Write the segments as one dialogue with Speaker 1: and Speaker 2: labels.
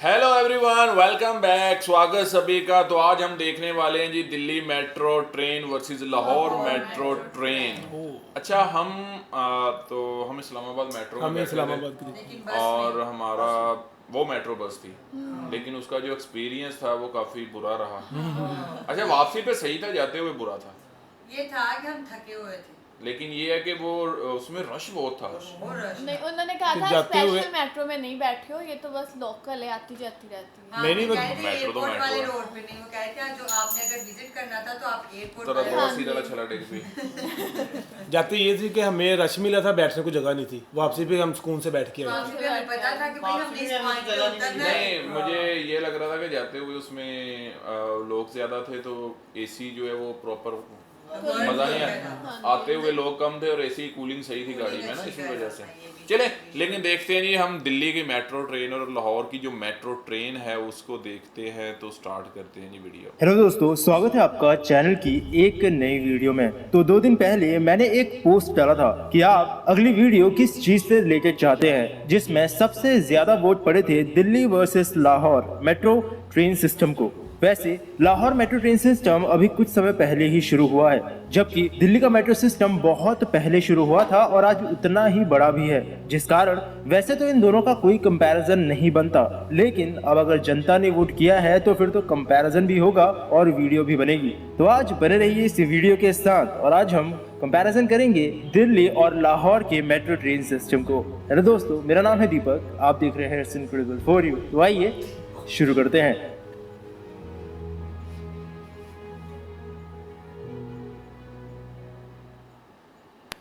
Speaker 1: Hello everyone, welcome back. स्वागत सभी का। तो आज हम देखने वाले हैं जी Delhi metro train versus Lahore metro train. अच्छा, हम इस्लामाबाद मेट्रो में
Speaker 2: हमें
Speaker 1: बैठे
Speaker 2: इस्लामाबाद
Speaker 1: थे
Speaker 2: की
Speaker 1: और हमारा वो मेट्रो बस थी, लेकिन उसका जो एक्सपीरियंस था वो काफ़ी बुरा रहा। अच्छा, वापसी पे सही था, जाते हुए बुरा था।
Speaker 3: ये था कि हम थके हुए थे।
Speaker 1: लेकिन ये है कि वो उसमें रश बहुत था।
Speaker 3: बहुत रश
Speaker 4: नहीं,
Speaker 3: था।
Speaker 4: उन्होंने कहा
Speaker 2: फिर
Speaker 4: था
Speaker 2: जाते हुए-
Speaker 4: स्पेशल मेट्रो में नहीं बैठे हो, ये तो बस लोकल है, आती जाती रहती है।
Speaker 3: हाँ,
Speaker 2: नहीं,
Speaker 3: वो
Speaker 2: वो
Speaker 3: कहे थे
Speaker 1: मेट्रो तो
Speaker 3: एयरपोर्ट
Speaker 1: मेट्रो
Speaker 3: वाले
Speaker 1: है।
Speaker 3: रोड पे नहीं, वो कहे थे जो आपने अगर विजिट करना था तो आप एयरपोर्ट
Speaker 1: तरह
Speaker 3: वाले
Speaker 1: बहुत
Speaker 3: रोड
Speaker 1: सी तरह छला टेक भी।
Speaker 2: जाते ये थी कि हमें रश मिला था, बैठने को जगह नहीं थी। वापसी पे हम सुकून से बैठ के आए
Speaker 3: वहाँ पे हमें पता था कि भाई हमने इस पॉइंट पे उतरना है।
Speaker 1: नहीं, मुझे ये लग रहा था कि जाते हुए उसमें लोग ज्यादा थे तो एसी जो है वो प्रॉपर मजा नहीं आया। आते हुए लोग कम थे और एसी कूलिंग सही थी गाड़ी में ना, इसी वजह से। चले, लेकिन देखते हैं जी, हम दिल्ली की मेट्रो ट्रेन और लाहौर की जो मेट्रो ट्रेन है उसको देखते हैं। तो स्टार्ट करते हैं जी वीडियो।
Speaker 5: हेलो दोस्तों, स्वागत है आपका चैनल की एक नई वीडियो में। तो 2 दिन पहले मैंने एक पोस्ट डाला था कि आप अगली वीडियो किस चीज से रिलेटेड चाहते हैं, जिसमें सबसे ज्यादा वोट पड़े थे Delhi versus Lahore metro train system को। वैसे लाहौर मेट्रो ट्रेन सिस्टम अभी कुछ समय पहले ही शुरू हुआ है, जबकि दिल्ली का मेट्रो सिस्टम बहुत पहले शुरू हुआ था और आज उतना ही बड़ा भी है, जिस कारण वैसे तो इन दोनों का कोई कंपैरिजन नहीं बनता। लेकिन अब अगर जनता ने वोट किया है तो फिर तो कंपैरिजन भी होगा और वीडियो भी बनेगी। तो आज बने रहिए इस वीडियो के साथ और आज हम कंपैरिजन करेंगे दिल्ली और लाहौर के मेट्रो ट्रेन सिस्टम को। हेलो दोस्तों, मेरा नाम है दीपक, आप देख रहे हैं इट्स इनक्रेडिबल फॉर यू। तो आइए शुरू करते हैं।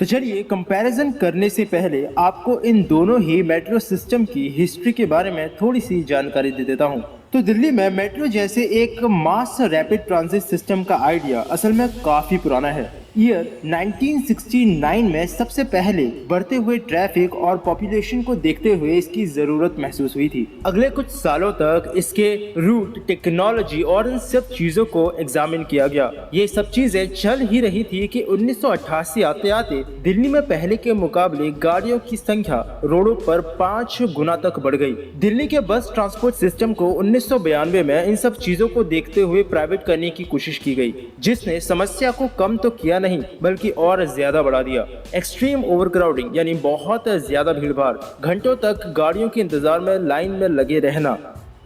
Speaker 5: तो चलिए, कंपैरिजन करने से पहले आपको इन दोनों ही मेट्रो सिस्टम की हिस्ट्री के बारे में थोड़ी सी जानकारी दे देता हूँ। तो दिल्ली में मेट्रो जैसे एक मास रैपिड ट्रांजिट सिस्टम का आइडिया असल में काफी पुराना है। ईयर 1969 में सबसे पहले बढ़ते हुए ट्रैफिक और पॉपुलेशन को देखते हुए इसकी जरूरत महसूस हुई थी। अगले कुछ सालों तक इसके रूट, टेक्नोलॉजी और इन सब चीजों को एग्जामिन किया गया। ये सब चीजें चल ही रही थी कि 1988 आते आते दिल्ली में पहले के मुकाबले गाड़ियों की संख्या रोडों पर 5 गुना तक बढ़ गई। दिल्ली के बस ट्रांसपोर्ट सिस्टम को 1992 में इन सब चीजों को देखते हुए प्राइवेट करने की कोशिश की गई, जिसने समस्या को कम तो किया नहीं बल्कि और ज्यादा बढ़ा दिया। एक्सट्रीम ओवरक्राउडिंग यानी बहुत ज्यादा भीड़भाड़, घंटों तक गाड़ियों के इंतजार में लाइन में लगे रहना,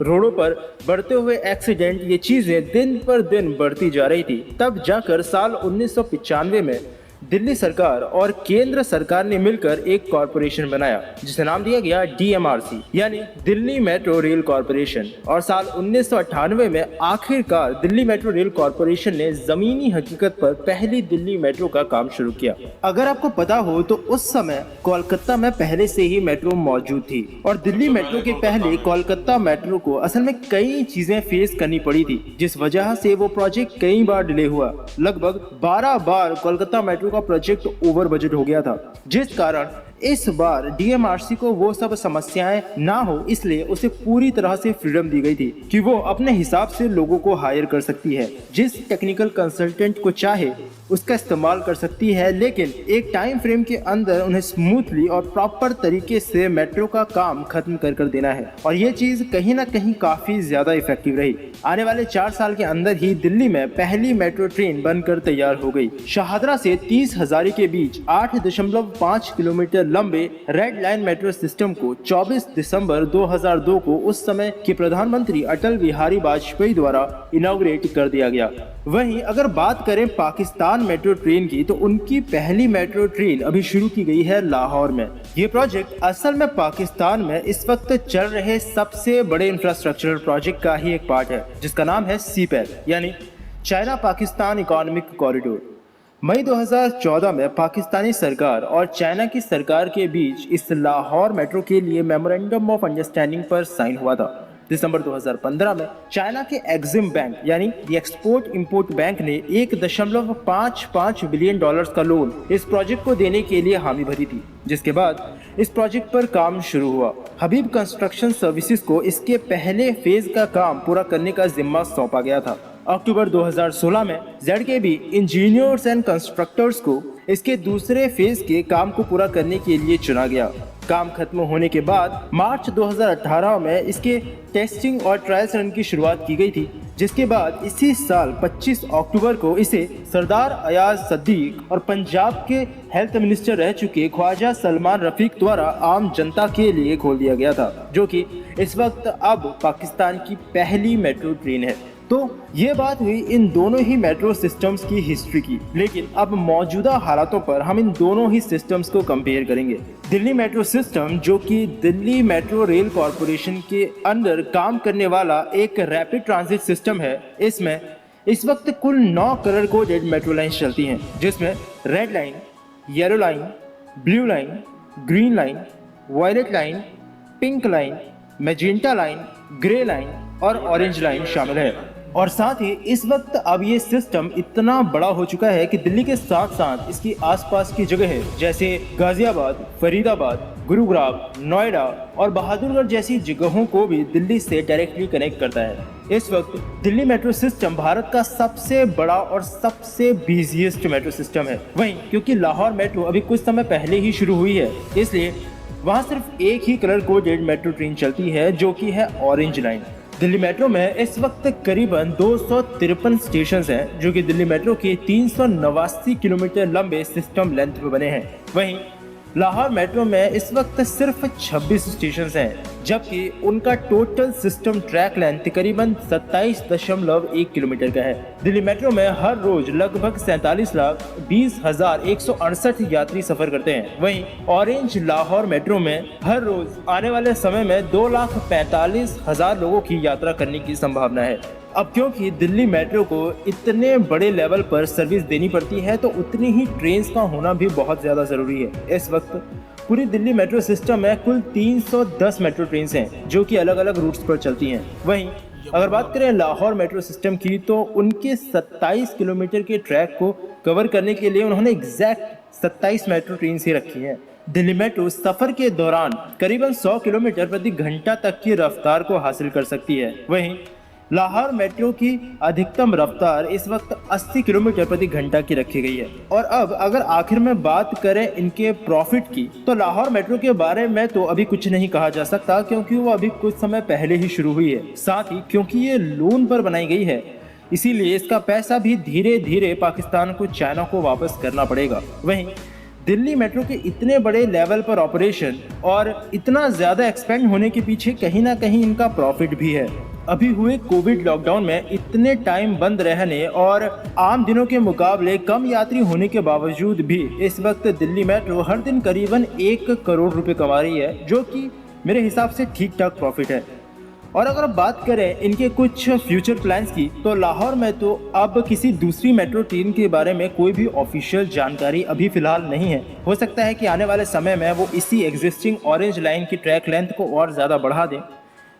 Speaker 5: रोडों पर बढ़ते हुए एक्सीडेंट, ये चीजें दिन पर दिन बढ़ती जा रही थी। तब जाकर साल 1995 में दिल्ली सरकार और केंद्र सरकार ने मिलकर एक कॉरपोरेशन बनाया जिसे नाम दिया गया DMRC यानी दिल्ली मेट्रो रेल कॉरपोरेशन। और साल 1998 में आखिरकार दिल्ली मेट्रो रेल कॉरपोरेशन ने जमीनी हकीकत पर पहली दिल्ली मेट्रो का काम शुरू किया। अगर आपको पता हो तो उस समय कोलकाता में पहले से ही मेट्रो मौजूद थी और दिल्ली मेट्रो के पहले कोलकाता मेट्रो को असल में कई चीजें फेस करनी पड़ी थी, जिस वजह से वो प्रोजेक्ट कई बार डिले हुआ। लगभग 12 बार कोलकाता मेट्रो का प्रोजेक्ट ओवर बजट हो गया था, जिस कारण इस बार DMRC को वो सब समस्याएं ना हो, इसलिए उसे पूरी तरह से फ्रीडम दी गई थी कि वो अपने हिसाब से लोगों को हायर कर सकती है, जिस टेक्निकल कंसल्टेंट को चाहे उसका इस्तेमाल कर सकती है, लेकिन एक टाइम फ्रेम के अंदर उन्हें स्मूथली और प्रॉपर तरीके से मेट्रो का काम खत्म कर देना है। और ये चीज कहीं ना कहीं काफी ज्यादा इफेक्टिव रही। आने वाले 4 साल के अंदर ही दिल्ली में पहली मेट्रो ट्रेन बनकर तैयार हो गई। शाहदरा से 30 हजारी के बीच 8.5 किलोमीटर लंबे रेड लाइन मेट्रो सिस्टम को 24 दिसंबर 2002 को उस समय के प्रधानमंत्री अटल बिहारी वाजपेयी द्वारा इनॉग्रेट कर दिया गया। वहीं अगर बात करें पाकिस्तान मेट्रो ट्रेन की, तो उनकी पहली मेट्रो ट्रेन अभी शुरू की गई है लाहौर में। ये प्रोजेक्ट असल में पाकिस्तान में इस वक्त चल रहे सबसे बड़े इंफ्रास्ट्रक्चरल प्रोजेक्ट का ही एक पार्ट है, जिसका नाम है CPEC यानी चाइना पाकिस्तान इकोनॉमिक कॉरिडोर। मई 2014 में पाकिस्तानी सरकार और चाइना की सरकार के बीच इस लाहौर मेट्रो के लिए मेमोरेंडम ऑफ अंडरस्टैंडिंग पर साइन हुआ था। दिसंबर 2015 में चाइना के एक्सिम बैंक यानी एक्सपोर्ट इंपोर्ट बैंक ने $1.55 बिलियन का लोन इस प्रोजेक्ट को देने के लिए हामी भरी थी, जिसके बाद इस प्रोजेक्ट पर काम शुरू हुआ। हबीब कंस्ट्रक्शन सर्विसेज को इसके पहले फेज का काम पूरा करने का जिम्मा सौंपा गया था। अक्टूबर 2016 में ZKB इंजीनियर्स एंड कंस्ट्रक्टर्स को इसके दूसरे फेज के काम को पूरा करने के लिए चुना गया। काम खत्म होने के बाद मार्च 2018 में इसके टेस्टिंग और ट्रायल्स रन की शुरुआत की गई थी, जिसके बाद इसी साल 25 अक्टूबर को इसे सरदार अयाज सद्दीक और पंजाब के हेल्थ मिनिस्टर रह चुके ख्वाजा सलमान रफीक द्वारा आम जनता के लिए खोल दिया गया था, जो कि इस वक्त अब पाकिस्तान की पहली मेट्रो ट्रेन है। तो ये बात हुई इन दोनों ही मेट्रो सिस्टम्स की हिस्ट्री की, लेकिन अब मौजूदा हालातों पर हम इन दोनों ही सिस्टम्स को कंपेयर करेंगे। दिल्ली मेट्रो सिस्टम, जो कि दिल्ली मेट्रो रेल कॉरपोरेशन के अंडर काम करने वाला एक रैपिड ट्रांजिट सिस्टम है, इसमें इस वक्त कुल 9 कलर कोडेड मेट्रो लाइन चलती हैं, जिसमें red line, yellow line, blue line, green line, violet line, pink line, magenta line, grey line और ऑरेंज लाइन शामिल है। और साथ ही इस वक्त अब ये सिस्टम इतना बड़ा हो चुका है कि दिल्ली के साथ साथ इसकी आसपास की जगह है, जैसे गाजियाबाद, फरीदाबाद, गुरुग्राम, नोएडा और बहादुरगढ़ जैसी जगहों को भी दिल्ली से डायरेक्टली कनेक्ट करता है। इस वक्त दिल्ली मेट्रो सिस्टम भारत का सबसे बड़ा और सबसे बिजिएस्ट मेट्रो सिस्टम है। वहीं क्योंकि लाहौर मेट्रो अभी कुछ समय पहले ही शुरू हुई है, इसलिए वहाँ सिर्फ एक ही कलर कोडेड मेट्रो ट्रेन चलती है, जो कि है ऑरेंज लाइन। दिल्ली मेट्रो में इस वक्त करीबन 253 स्टेशन हैं, जो कि दिल्ली मेट्रो के 389 किलोमीटर लंबे सिस्टम लेंथ पे बने हैं। वहीं लाहौर मेट्रो में इस वक्त सिर्फ 26 स्टेशन हैं, जबकि उनका टोटल सिस्टम ट्रैक लेंथ करीबन 27.1 किलोमीटर का है। दिल्ली मेट्रो में हर रोज लगभग 47,20,168 यात्री सफर करते हैं। वहीं ऑरेंज लाहौर मेट्रो में हर रोज आने वाले समय में 2,45,000 लोगों की यात्रा करने की संभावना है। अब क्योंकि दिल्ली मेट्रो को इतने बड़े लेवल पर सर्विस देनी पड़ती है, तो उतनी ही ट्रेन्स का होना भी बहुत ज़्यादा ज़रूरी है। इस वक्त पूरी दिल्ली मेट्रो सिस्टम में कुल 310 मेट्रो ट्रेन्स हैं, जो कि अलग अलग रूट्स पर चलती हैं। वहीं अगर बात करें लाहौर मेट्रो सिस्टम की, तो उनके 27 किलोमीटर के ट्रैक को कवर करने के लिए उन्होंने एग्जैक्ट 27 मेट्रो ट्रेन्स ही रखी हैं। दिल्ली मेट्रो सफ़र के दौरान करीबन 100 किलोमीटर प्रति घंटा तक की रफ्तार को हासिल कर सकती है। वहीं लाहौर मेट्रो की अधिकतम रफ्तार इस वक्त 80 किलोमीटर प्रति घंटा की रखी गई है। और अब अगर आखिर में बात करें इनके प्रॉफिट की, तो लाहौर मेट्रो के बारे में तो अभी कुछ नहीं कहा जा सकता, क्योंकि वो अभी कुछ समय पहले ही शुरू हुई है। साथ ही क्योंकि ये लोन पर बनाई गई है, इसीलिए इसका पैसा भी धीरे धीरे पाकिस्तान को, चाइना को वापस करना पड़ेगा। वहीं दिल्ली मेट्रो के इतने बड़े लेवल पर ऑपरेशन और इतना ज़्यादा एक्सपेंड होने के पीछे कहीं ना कहीं इनका प्रॉफिट भी है। अभी हुए कोविड लॉकडाउन में इतने टाइम बंद रहने और आम दिनों के मुकाबले कम यात्री होने के बावजूद भी इस वक्त दिल्ली मेट्रो हर दिन करीबन 1 करोड़ रुपए कमा रही है, जो कि मेरे हिसाब से ठीक ठाक प्रॉफिट है। और अगर बात करें इनके कुछ फ्यूचर प्लान्स की, तो लाहौर में तो अब किसी दूसरी मेट्रो ट्रेन के बारे में कोई भी ऑफिशियल जानकारी अभी फ़िलहाल नहीं है। हो सकता है कि आने वाले समय में वो इसी एग्जिस्टिंग ऑरेंज लाइन की ट्रैक लेंथ को और ज़्यादा बढ़ा दें।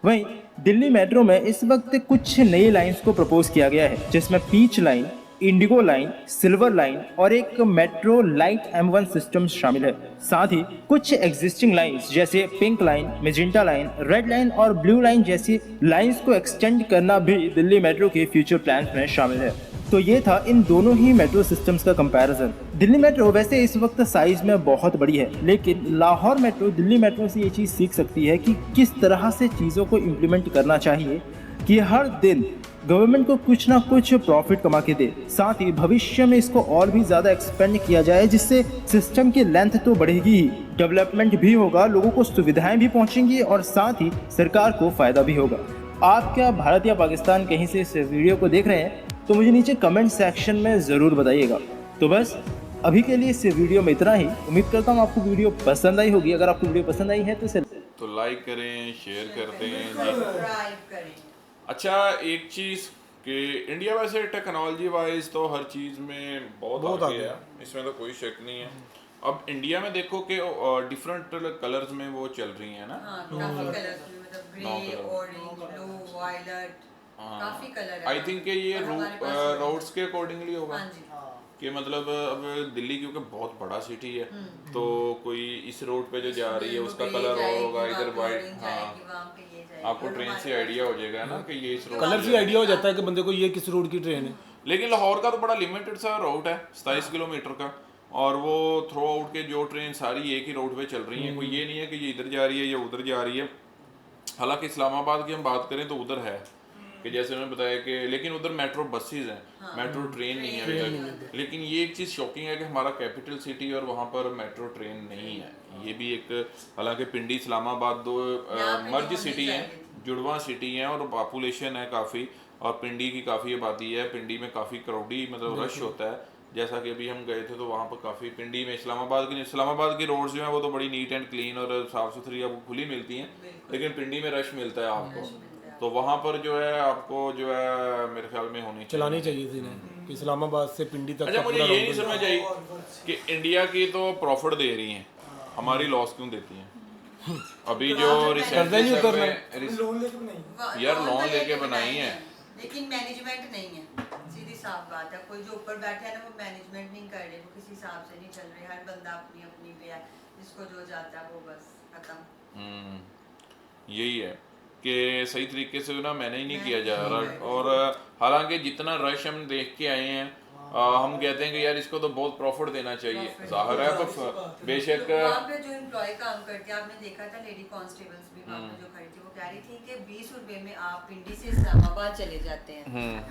Speaker 5: वहीं दिल्ली मेट्रो में इस वक्त कुछ नई लाइंस को प्रपोज किया गया है, जिसमें peach line, indigo line, silver line और एक मेट्रो लाइट M1 सिस्टम शामिल है। साथ ही कुछ एग्जिस्टिंग लाइंस जैसे pink line, magenta line, red line और ब्लू लाइन जैसी लाइंस को एक्सटेंड करना भी दिल्ली मेट्रो के फ्यूचर प्लान्स में शामिल है। तो ये था इन दोनों ही मेट्रो सिस्टम्स का कंपैरिजन। दिल्ली मेट्रो वैसे इस वक्त साइज में बहुत बड़ी है, लेकिन लाहौर मेट्रो दिल्ली मेट्रो से ये चीज़ सीख सकती है कि किस तरह से चीज़ों को इम्प्लीमेंट करना चाहिए कि हर दिन गवर्नमेंट को कुछ ना कुछ प्रॉफिट कमा के दे। साथ ही भविष्य में इसको और भी ज़्यादा एक्सपेंड किया जाए, जिससे सिस्टम की लेंथ तो बढ़ेगी ही, डेवलपमेंट भी होगा, लोगों को सुविधाएं भी पहुंचेंगी और साथ ही सरकार को फ़ायदा भी होगा। आप क्या भारत या पाकिस्तान कहीं से इस वीडियो को देख रहे हैं, तो मुझे नीचे कमेंट सेक्शन में ज़रूर बताइएगा। तो बस अभी के लिए इस वीडियो में इतना ही। उम्मीद करता हूँ आपको वीडियो पसंद आई होगी। अगर आपको वीडियो पसंद आई है तो
Speaker 1: लाइक करें, शेयर कर दें,
Speaker 3: सब्सक्राइब करें।
Speaker 1: अच्छा, एक चीज़ कि इंडिया वैसे टेक्नोलॉजी वाइज तो हर चीज़ में बहुत आगे है, इसमें तो कोई शक नहीं है। अब इंडिया में देखो कि डिफरेंट कलर्स में वो चल रही हैं ना,
Speaker 3: काफी कलर्स मतलब ग्रे, ऑरेंज, ब्लू, वायलेट, काफी कलर है।
Speaker 1: आई थिंक ये रोड्स के अकॉर्डिंगली होगा कि मतलब अब दिल्ली क्योंकि बहुत बड़ा सिटी है, तो कोई इस रोड पे जो जा रही है उसका कलर और होगा, इधर वाइट। हाँ, आपको ट्रेन से आइडिया हो जाएगा ना कि ये इस रोड
Speaker 2: कलर से आइडिया हो जाता है कि बंदे को ये किस रोड की ट्रेन है।
Speaker 1: लेकिन लाहौर का तो बड़ा लिमिटेड सा रूट है, 27 किलोमीटर का, और वो थ्रू आउट के जो ट्रेन सारी एक ही रोड पे चल रही हैं, कोई ये नहीं है कि ये इधर जा रही है या उधर जा रही है। हालांकि इस्लामाबाद की हम बात करें तो उधर है कि जैसे उन्होंने बताया कि, लेकिन उधर मेट्रो बसेस हैं, मेट्रो ट्रेन नहीं है अभी तक। लेकिन ये एक चीज़ शॉकिंग है कि हमारा कैपिटल सिटी और वहाँ पर मेट्रो ट्रेन नहीं है। ये भी एक, हालांकि पिंडी इस्लामाबाद दो मर्ज सिटी हैं, जुड़वा सिटी हैं और पॉपुलेशन है काफ़ी, और पिंडी की काफ़ी आबादी है। पिंडी में काफ़ी क्राउडी मतलब रश होता है। जैसा कि अभी हम गए थे तो वहाँ पर काफ़ी पिंडी में इस्लामाबाद की रोड्स जो हैं वो तो बड़ी नीट एंड क्लीन और साफ़ सुथरी आपको खुली मिलती हैं, लेकिन पिंडी में रश मिलता है आपको। तो वहाँ पर जो है आपको जो है मेरे ख्याल में होनी
Speaker 2: चलानी चाहिए थी ना कि इस्लामाबाद से पिंडी तक।
Speaker 1: अच्छा, मुझे ये नहीं समझ आई कि इंडिया की तो प्रॉफिट दे रही हैं, हमारी लॉस क्यों देती हैं? अभी जो रिसेंटली यार लोन लेके बनाई है,
Speaker 3: लेकिन मैनेजमेंट नहीं है, सीधी साफ बात है। कोई जो ऊपर बैठे है ना वो मैनेजमेंट नहीं कर रहे, वो किसी हिसाब से नहीं चल रहे, हर बंदा अपनी अपनी पे है, जिसको जो जाता है वो बस खत्म।
Speaker 1: यही है कि सही तरीके से ना मैनेज नहीं किया जा रहा। और हालांकि जितना रश हम देख के आए हैं, हम कहते हैं कि यार इसको तो बहुत प्रॉफिट देना चाहिए, जाहिर है बेशक।
Speaker 3: वहाँ पे जो एम्प्लॉय काम करते हैं, आपने देखा था लेडी कांस्टेबल्स भी वहाँ पे जो खड़ी थी, वो कह रही थी कि 20 रुपए में आप पिंडी से इस्लामाबाद चले जाते हैं।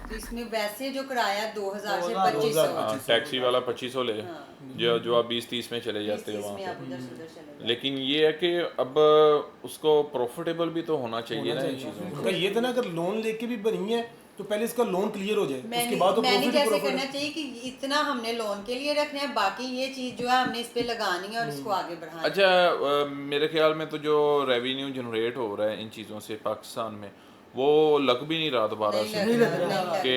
Speaker 3: तो इसमें वैसे जो किराया 2000 से 2500,
Speaker 1: टैक्सी वाला 2500 ले, जो आप 20-30 में चले जाते हो वहाँ पे। लेकिन ये है कि अब उसको प्रॉफिटेबल भी तो होना चाहिए ना इन चीज़ों
Speaker 2: उनका ये था ना, अगर लोन लेके भी बनी है तो पहले इसका लोन क्लियर हो जाए, उसके बाद तो
Speaker 3: मैंने जैसे करना चाहिए कि इतना हमने लोन के लिए रखना है, बाकी ये चीज जो है हमने इस पे लगानी है और इसको आगे बढ़ाना है।
Speaker 1: अच्छा, मेरे ख्याल में तो जो रेवेन्यू जनरेट हो रहा है इन चीज़ों से पाकिस्तान में, वो लग भी नहीं रहा दोबारा से कि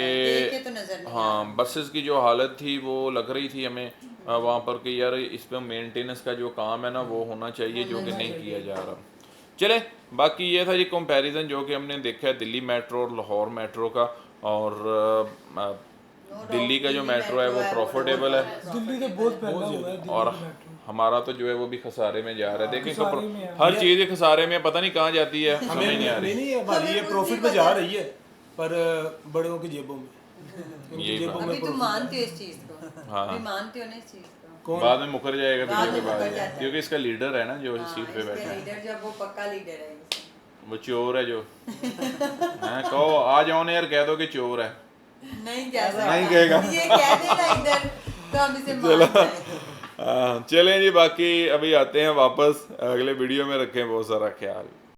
Speaker 1: हाँ, बसेस की जो हालत थी वो लग रही थी हमें वहाँ पर कि यार इस पर मेंटेनेंस का जो काम है ना वो होना चाहिए, जो कि नहीं किया जा रहा। चले, बाकी ये था जी कंपैरिजन जो कि हमने देखा है दिल्ली मेट्रो और लाहौर मेट्रो का, और दिल्ली का जो मेट्रो है वो प्रॉफिटेबल है,
Speaker 2: दिल्ली तो बहुत फैला हुआ है,
Speaker 1: और हमारा तो जो है वो भी खसारे में जा रहा है। देखें हर चीज़ खसारे में, पता नहीं कहाँ जाती है, समझ नहीं आ रही।
Speaker 2: नहीं हमारी ये प्रॉफिट में जा रही है, पर बड़ों की जेबों में।
Speaker 3: अभी तुम मानते हो इस चीज को?
Speaker 1: हाँ,
Speaker 3: मानते हो ना इस चीज को?
Speaker 1: बाद में मुकर जाएगा वीडियो के बाद, क्योंकि इसका लीडर है ना जो सीट पे बैठा है,
Speaker 3: लीडर जब वो पक्का लीडर है,
Speaker 1: वो चोर है जो हैं, कहो आ जाओ ना यार, कह दो कि चोर है।
Speaker 3: नहीं कह सकता,
Speaker 1: नहीं कहेगा,
Speaker 3: ये कह देगा इधर तो हम इसे मान जाएंगे।
Speaker 1: चलें जी, बाकी अभी आते हैं वापस, अगले वीडियो में रखें बहुत सारा ख्याल।